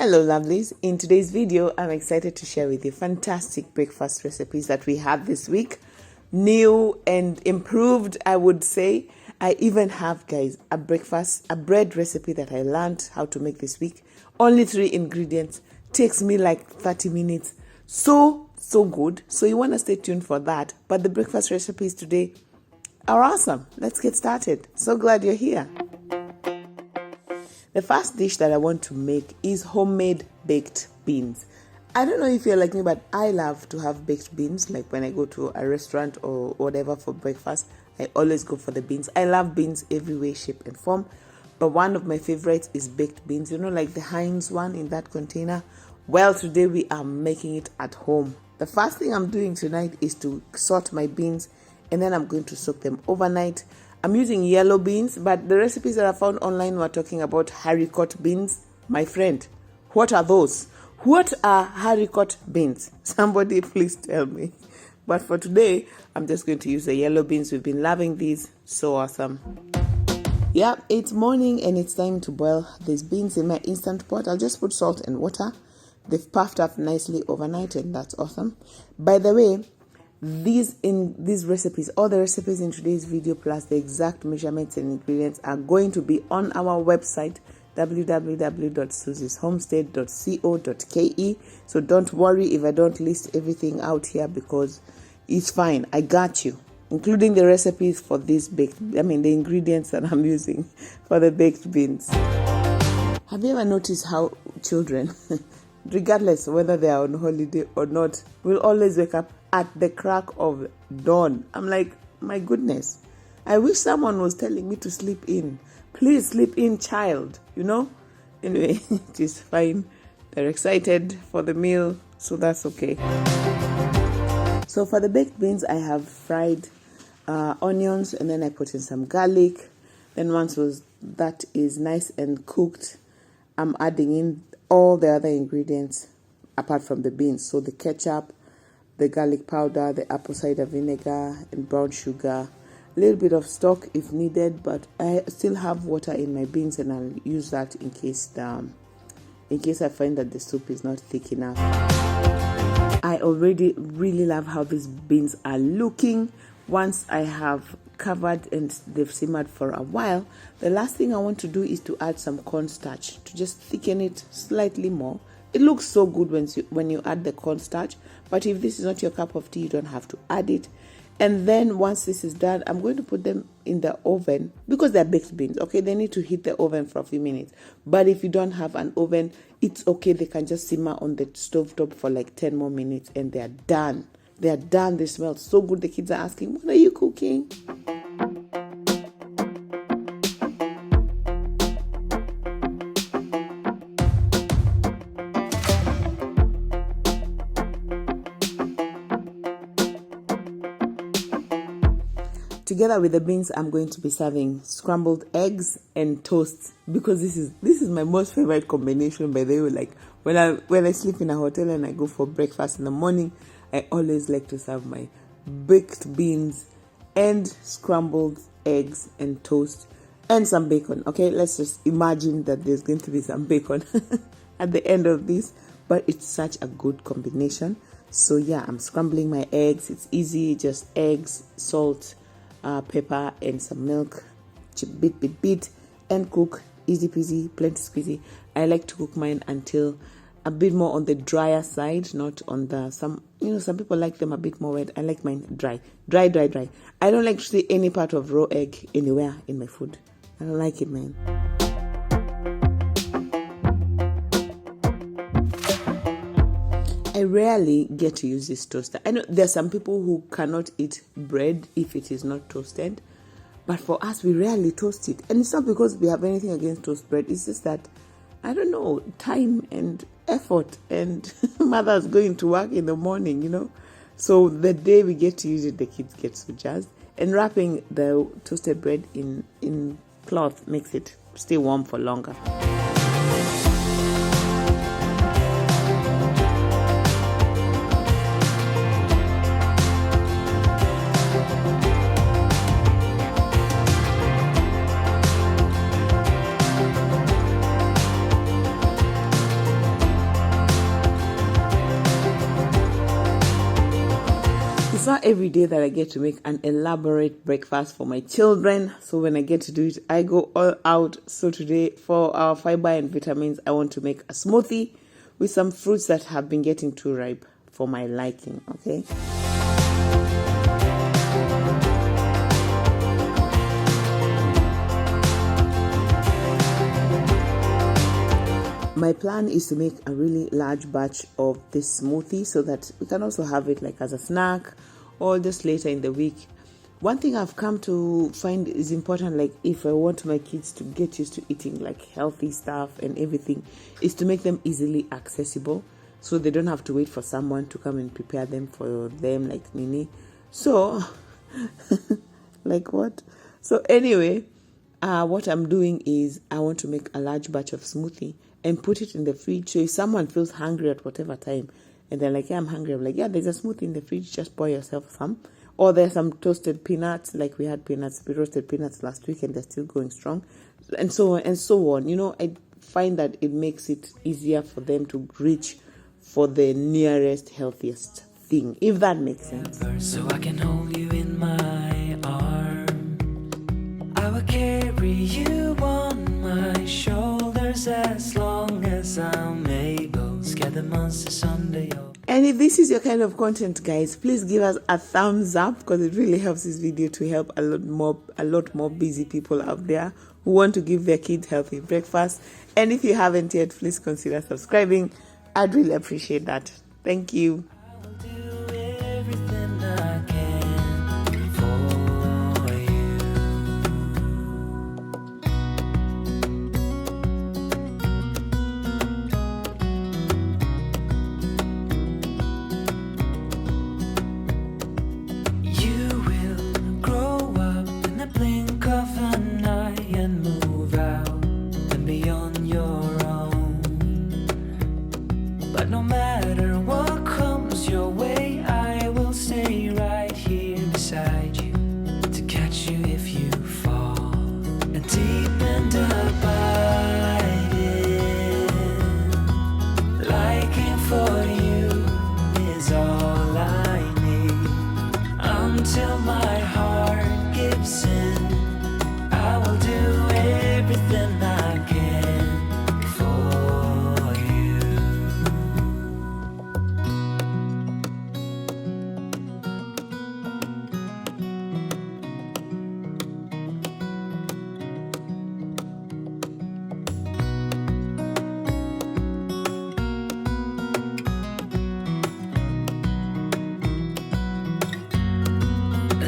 Hello lovelies, in today's video I'm excited to share with you fantastic breakfast recipes that we have this week. New and improved, I would say. I even have, guys, a bread recipe that I learned how to make this week. Only 3 ingredients, takes me like 30 minutes. So good. So you want to stay tuned for that. But the breakfast recipes today are awesome. Let's get started. So glad you're here. The first dish that I want to make is homemade baked beans. I don't know if you're like me, but I love to have baked beans. Like when I go to a restaurant or whatever for breakfast, I always go for the beans. I love beans every way, shape and form. But one of my favorites is baked beans. You know, like the Heinz one in that container. Well, today we are making it at home. The first thing I'm doing tonight is to sort my beans, and then I'm going to soak them overnight. I'm using yellow beans, but the recipes that I found online were talking about haricot beans. My friend, what are those? What are haricot beans? Somebody please tell me. But for today, I'm just going to use the yellow beans. We've been loving these. So awesome. Yeah, it's morning and it's time to boil these beans in my instant pot. I'll just put salt and water. They've puffed up nicely overnight and that's awesome. By the way, these recipes, all the recipes in today's video plus the exact measurements and ingredients are going to be on our website www.susieshomestead.co.ke. so don't worry if I don't list everything out here, because it's fine. I got you, including the recipes for these the ingredients that I'm using for the baked beans. Have you ever noticed how children regardless whether they are on holiday or not, will always wake up at the crack of dawn? I'm like, my goodness, I wish someone was telling me to sleep in. Please sleep in, child, you know? Anyway, it is fine. They're excited for the meal, so that's okay. So for the baked beans, I have fried onions, and then I put in some garlic. Then once that is nice and cooked, I'm adding in all the other ingredients apart from the beans. So the ketchup, the garlic powder, the apple cider vinegar, and brown sugar. A little bit of stock if needed, but I still have water in my beans, and I'll use that in case I find that the soup is not thick enough. I already really love how these beans are looking. Once I have covered and they've simmered for a while, the last thing I want to do is to add some cornstarch to just thicken it slightly more. It looks so good when you add the cornstarch, but if this is not your cup of tea, you don't have to add it. And then once this is done, I'm going to put them in the oven, because they're baked beans. Okay, they need to heat the oven for a few minutes. But if you don't have an oven, it's okay. They can just simmer on the stovetop for like 10 more minutes and they're done. They are done. They smell so good. The kids are asking, what are you cooking? Together with the beans, I'm going to be serving scrambled eggs and toast, because this is my most favorite combination. By the way, like when I sleep in a hotel and I go for breakfast in the morning, I always like to serve my baked beans and scrambled eggs and toast and some bacon. Okay, let's just imagine that there's going to be some bacon at the end of this, but it's such a good combination. So yeah, I'm scrambling my eggs. It's easy, just eggs, salt, pepper and some milk, beat and cook. Easy peasy, plenty squeezy. I like to cook mine until a bit more on the drier side, not on the some people like them a bit more wet. I like mine dry. I don't like to see any part of raw egg anywhere in my food. I don't like it, man. I rarely get to use this toaster. I know there are some people who cannot eat bread if it is not toasted, but for us, we rarely toast it. And it's not because we have anything against toast bread. It's just that, I don't know, time and effort, and mother's going to work in the morning, So the day we get to use it, the kids get so jazzed. And wrapping the toasted bread in cloth makes it stay warm for longer. not every day that I get to make an elaborate breakfast for my children. So when I get to do it, I go all out. So today, for our fiber and vitamins, I want to make a smoothie with some fruits that have been getting too ripe for my liking, okay? My plan is to make a really large batch of this smoothie so that we can also have it like as a snack or just later in the week. One thing I've come to find is important, like if I want my kids to get used to eating like healthy stuff and everything, is to make them easily accessible so they don't have to wait for someone to come and prepare them for them like Nini. So, like what? So anyway, what I'm doing is I want to make a large batch of smoothie and put it in the fridge. So if someone feels hungry at whatever time and they're like, yeah, I'm hungry, I'm like, yeah, there's a smoothie in the fridge, just pour yourself some. Or there's some toasted peanuts, like we had roasted peanuts last week and they're still going strong. And so on and so on. You know, I find that it makes it easier for them to reach for the nearest, healthiest thing, if that makes sense. So I can hold you in my arm. I will carry you on my shoulders as long as I'm able. Scare the monsters under your... And if this is your kind of content, guys, please give us a thumbs up because it really helps this video to help a lot more busy people out there who want to give their kids healthy breakfast. And if you haven't yet, please consider subscribing. I'd really appreciate that. Thank you. I'll do everything I can for you. You will grow up in the blink of an eye and move out and beyond your own. But no matter what comes your way, I will stay right here beside you to catch you if you fall. And deep and abiding, liking for you is all I need. Until my heart gives in, I will do everything I can for you.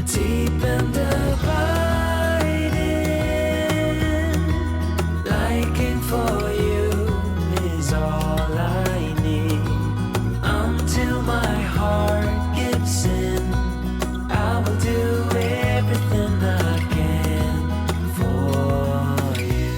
Deep and abiding, liking for you is all I need. Until my heart gives in, I will do everything I can for you.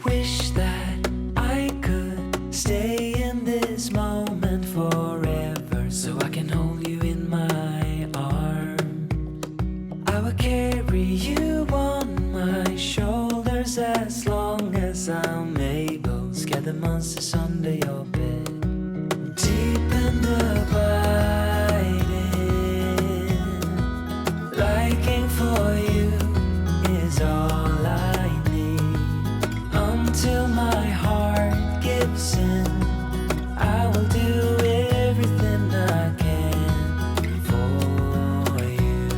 Wish that I could stay in this moment forever, so I can hold you in my arm. I will carry you on my shoulders as long as I'm able. Scare the monsters under your bed. Deep and abiding, liking for you is all I need. Until my heart gives in, I will do everything I can for you.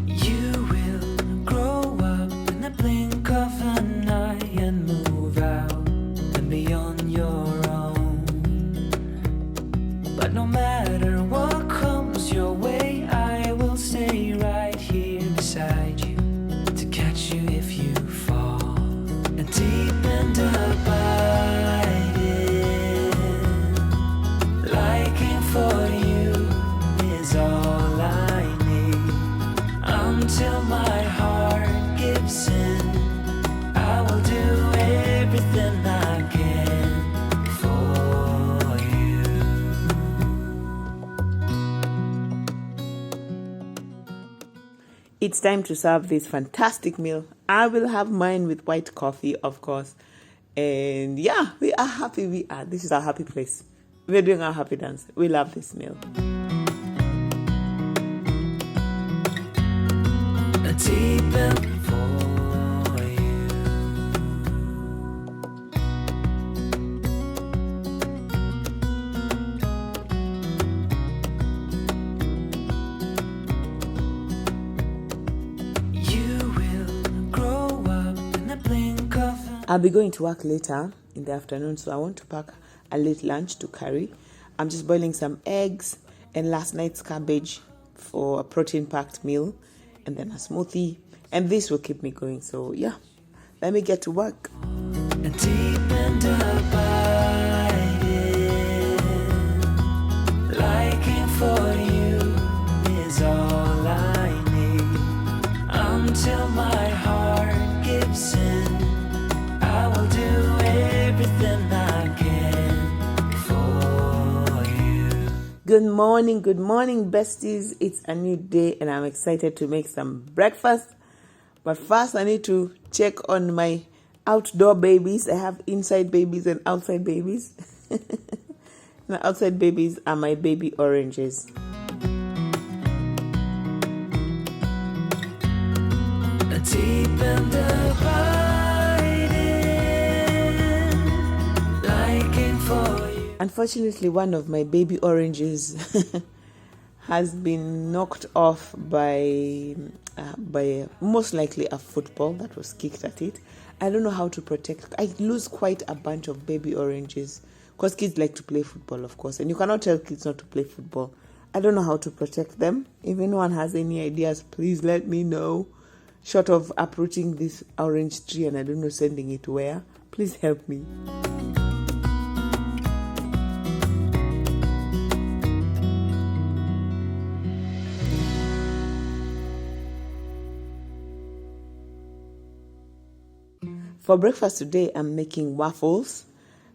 You will grow up in the blink of an eye and move out and beyond your own. But no matter what comes your way, I will stay right here beside you to catch you if you fall. And deep and abiding, liking for you is all I need. Until my heart gives in, I will do it. it's time to serve this fantastic meal. I will have mine with white coffee, of course. And yeah, we are happy. This is our happy place. We're doing our happy dance. We love this meal. A deep end for you. You will grow up in the blink of an I'll be going to work later in the afternoon, so I want to pack a late lunch to carry. I'm just boiling some eggs and last night's cabbage for a protein-packed meal, and then a smoothie, and this will keep me going. So yeah, let me get to work. A deep and abiding liking for you is all I need. Until my heart gives in, I will do everything I can for you. Good morning, besties. It's a new day and I'm excited to make some breakfast. But first, I need to check on my outdoor babies. I have inside babies and outside babies. The outside babies are my baby oranges. A deep and abiding liking for you. Unfortunately, one of my baby oranges has been knocked off by most likely a football that was kicked at it. I don't know how to protect. I lose quite a bunch of baby oranges because kids like to play football, of course, and you cannot tell kids not to play football. I don't know how to protect them. If anyone has any ideas, please let me know. Short of uprooting this orange tree and I don't know sending it where, please help me. For breakfast today, I'm making waffles,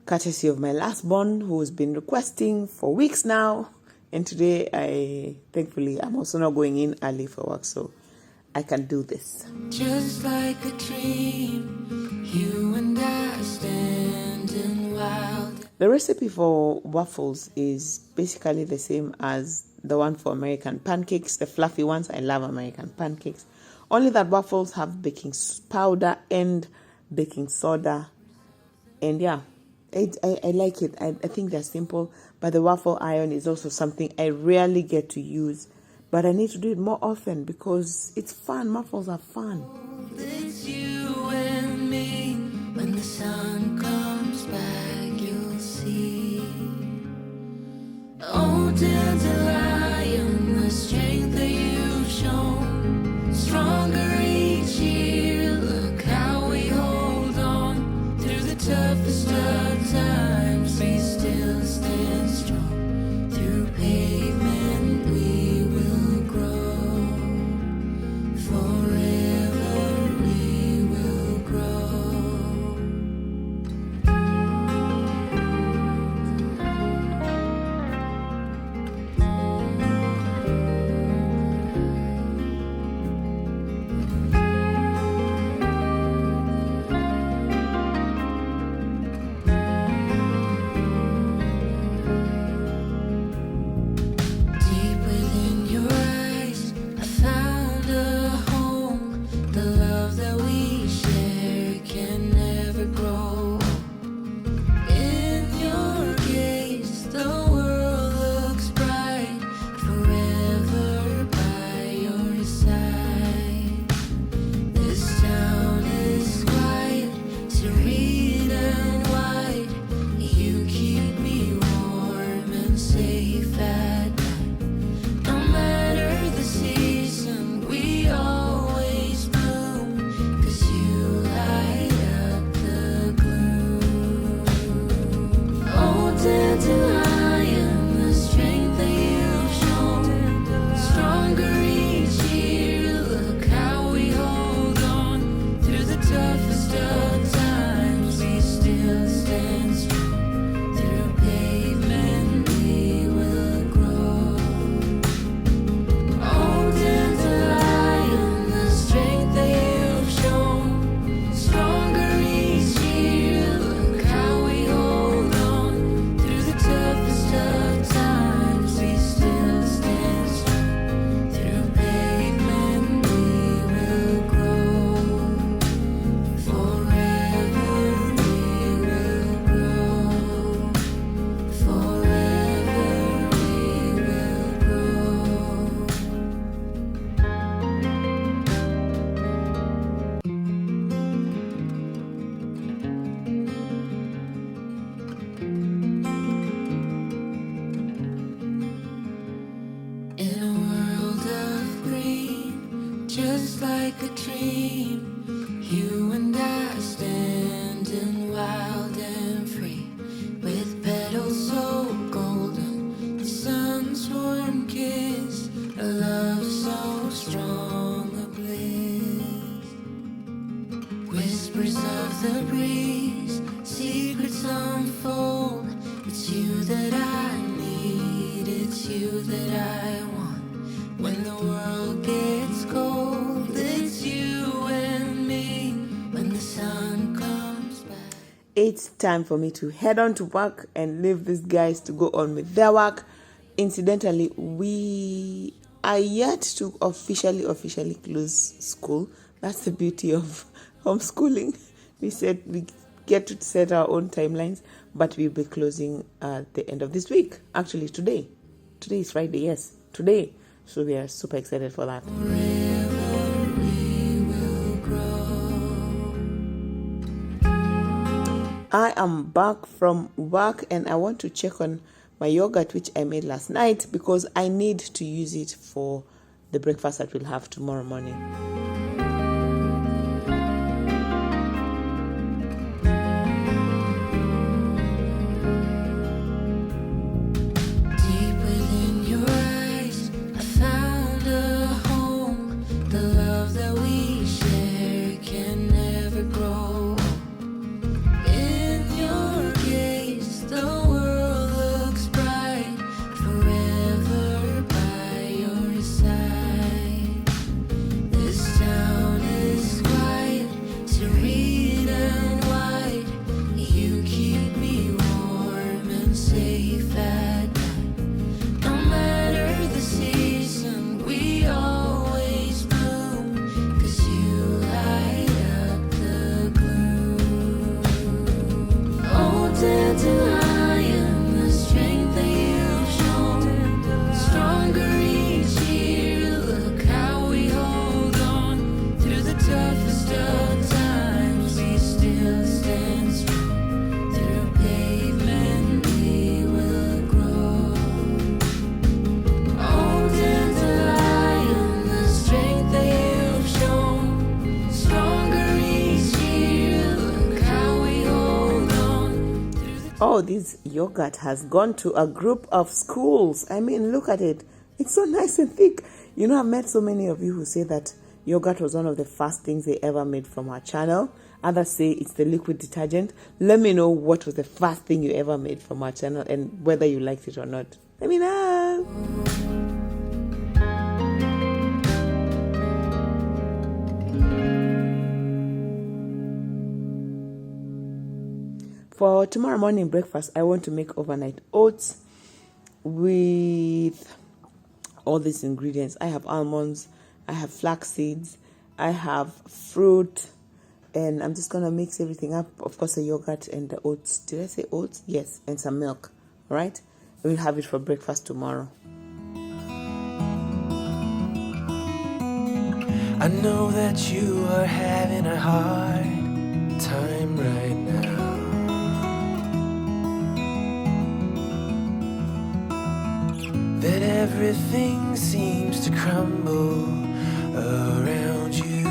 courtesy of my last born, who's been requesting for weeks now. And today, thankfully, I'm also not going in early for work, so I can do this. Just like a dream, you and I standing wild. The recipe for waffles is basically the same as the one for American pancakes, the fluffy ones. I love American pancakes. Only that waffles have baking powder and baking soda, and yeah, I like it. I think they're simple, but the waffle iron is also something I rarely get to use, but I need to do it more often because it's fun. Waffles are fun. It's you and me. When the sun comes back, you'll see. Oh, dandelion, the strength that you've shown, stronger each year. Look how we hold on through the toughest of times. We still stand strong. Through pavement we will grow. Forever we will grow. like a dream. You and I standing wild and free, with petals so golden, the sun's warm kiss, a love so strong, a bliss. Whispers of the breeze, secrets unfold. It's you that I need, it's you that I want. When the world gets cold, it's you and me. When the sun comes back. It's time for me to head on to work and leave these guys to go on with their work. Incidentally, we are yet to officially close school. That's the beauty of homeschooling. We said we get to set our own timelines, but we'll be closing at the end of this week. Actually, today. Today is Friday, yes. Today. So we are super excited for that. Forever we will grow. I am back from work and I want to check on my yogurt, which I made last night, because I need to use it for the breakfast that we'll have tomorrow morning. Deep within your eyes, I found a home. The love that we share can never grow. In your gaze, the world looks bright, forever by your side. This town is quiet, serene and wide. You keep me warm and safe at night. No matter the season, we always bloom, 'cause you light up the gloom. Oh, dandelion, the strength that you've shown, stronger each year. Look how we hold on through the toughest of times. We still stand strong. Through pavement we will grow. Oh, dandelion, the strength that you've shown, stronger each year. Look how we hold on through the Oh, this yogurt has gone to a group of schools. I mean, look at it. It's so nice and thick. You know, I've met so many of you who say that yogurt was one of the first things they ever made from our channel. Others say it's the liquid detergent. Let me know what was the first thing you ever made from our channel and whether you liked it or not. Let me know. For tomorrow morning breakfast, I want to make overnight oats with all these ingredients. I have almonds, I have flax seeds, I have fruit, and I'm just gonna mix everything up. Of course, the yogurt and the oats. Did I say oats? Yes, and some milk. All right, we'll have it for breakfast tomorrow. I know that you are having a hard time right now. That everything seems to crumble around you.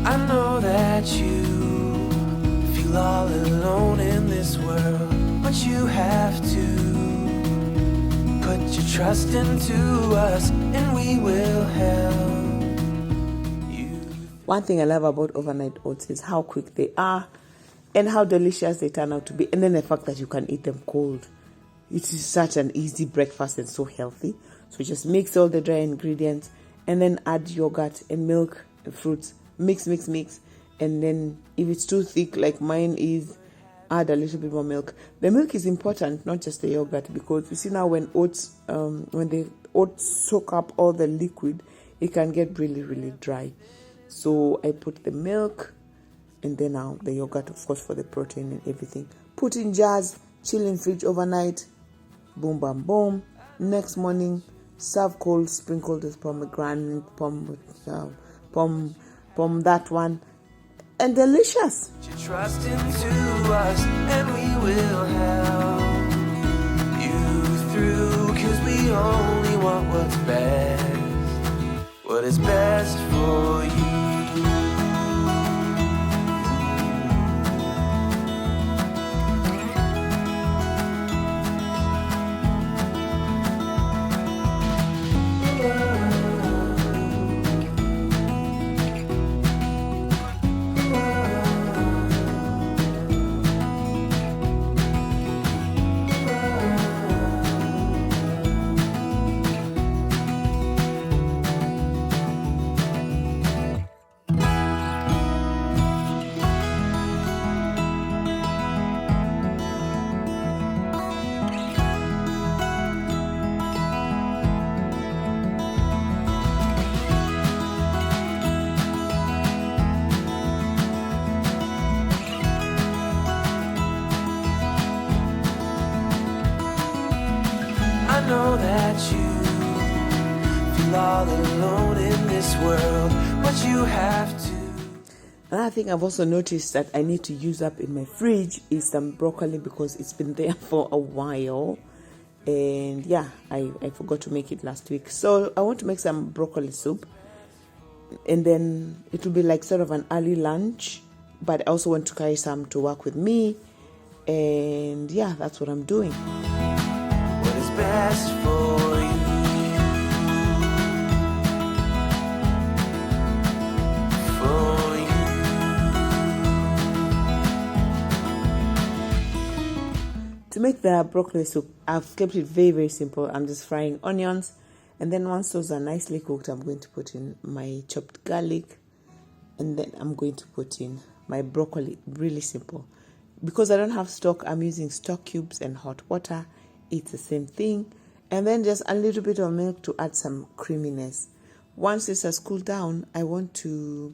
I know that you feel all alone in this world, but you have to put your trust into us and we will help you. One thing I love about overnight oats is how quick they are and how delicious they turn out to be, and then the fact that you can eat them cold. It is such an easy breakfast and so healthy. So just mix all the dry ingredients and then add yogurt and milk and fruits. Mix, and then if it's too thick like mine is, add a little bit more milk. The milk is important, not just the yogurt, because you see now when the oats soak up all the liquid, it can get really, really dry. So I put the milk and then now the yogurt, of course, for the protein and everything. Put in jars, chill in fridge overnight. Boom, bam, boom. Next morning, serve cold, sprinkled with pomegranate, that one, and delicious. Put your trust into us and we will help you through, 'cause we own want what's best, what is best for you. I know that you feel all alone in this world, but you have to. Another thing I've also noticed that I need to use up in my fridge is some broccoli because it's been there for a while. And yeah, I forgot to make it last week. So I want to make some broccoli soup. And then it will be like sort of an early lunch. But I also want to carry some to work with me. And yeah, that's what I'm doing. What is best for you? For you. To make the broccoli soup, I've kept it very, very simple. I'm just frying onions. And then once those are nicely cooked, I'm going to put in my chopped garlic. And then I'm going to put in my broccoli. Really simple. Because I don't have stock, I'm using stock cubes and hot water. It's the same thing. And then just a little bit of milk to add some creaminess. Once this has cooled down, I want to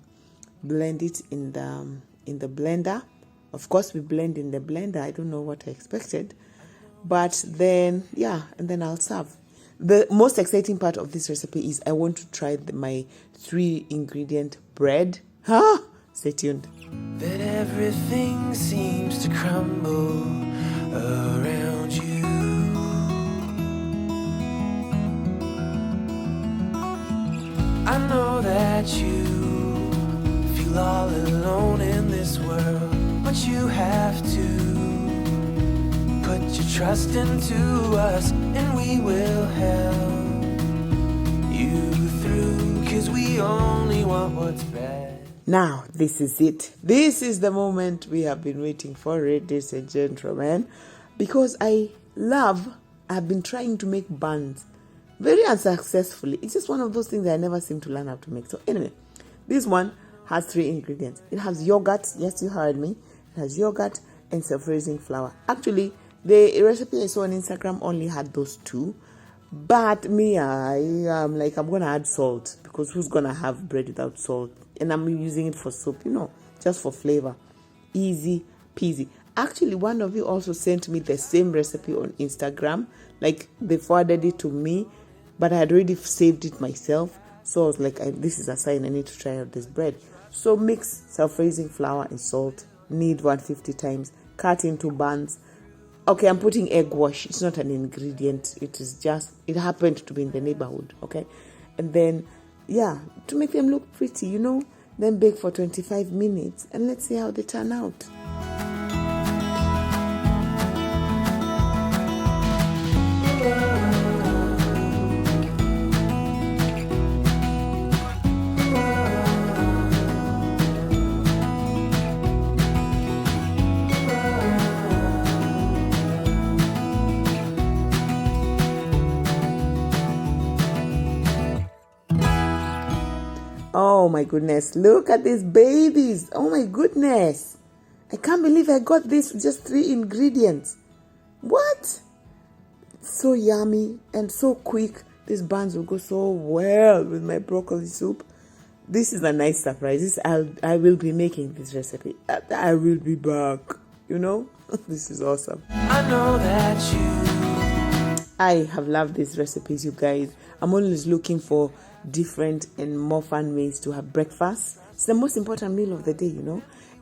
blend it in the blender. Of course, we blend in the blender. I don't know what I expected. But then, yeah, and then I'll serve. The most exciting part of this recipe is I want to try my 3-ingredient bread. Stay tuned. Then everything seems to crumble around you. I know that you feel all alone in this world, but you have to put your trust into us, and we will help you through, 'cause we only want what's best. Now, this is it. This is the moment we have been waiting for, ladies and gentlemen, because I've been trying to make buns very unsuccessfully. It's just one of those things that I never seem to learn how to make. So anyway, this one has 3 ingredients. It has yogurt. Yes, you heard me. It has yogurt and self-raising flour. Actually, the recipe I saw on Instagram only had those 2. But me, I'm going to add salt, because who's going to have bread without salt? And I'm using it for soup, just for flavor. Easy peasy. Actually, one of you also sent me the same recipe on Instagram. Like, they forwarded it to me, but I had already saved it myself. So I was like, this is a sign I need to try out this bread. So mix self-raising flour and salt. Knead 150 times. Cut into buns. Okay, I'm putting egg wash. It's not an ingredient. It happened to be in the neighborhood, okay? And then, yeah, to make them look pretty, then bake for 25 minutes. And let's see how they turn out. Oh my goodness, look at these babies. Oh my goodness. I can't believe I got this with just 3 ingredients. What? So yummy and so quick. These buns will go so well with my broccoli soup. This is a nice surprise. I will be making this recipe. I will be back. This is awesome. I know that you. I have loved these recipes, you guys. I'm always looking for different and more fun ways to have breakfast. It's the most important meal of the day,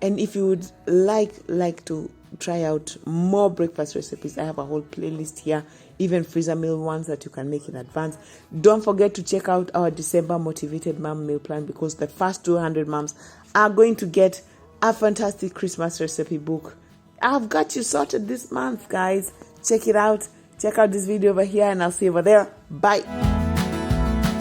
And if you would like to try out more breakfast recipes. I have a whole playlist here, even freezer meal ones that you can make in advance. Don't forget to check out our December Motivated Mom Meal Plan, because the first 200 moms are going to get a fantastic Christmas recipe book. I've got you sorted this month, guys. Check it out. Check out this video over here, and I'll see you over there. Bye.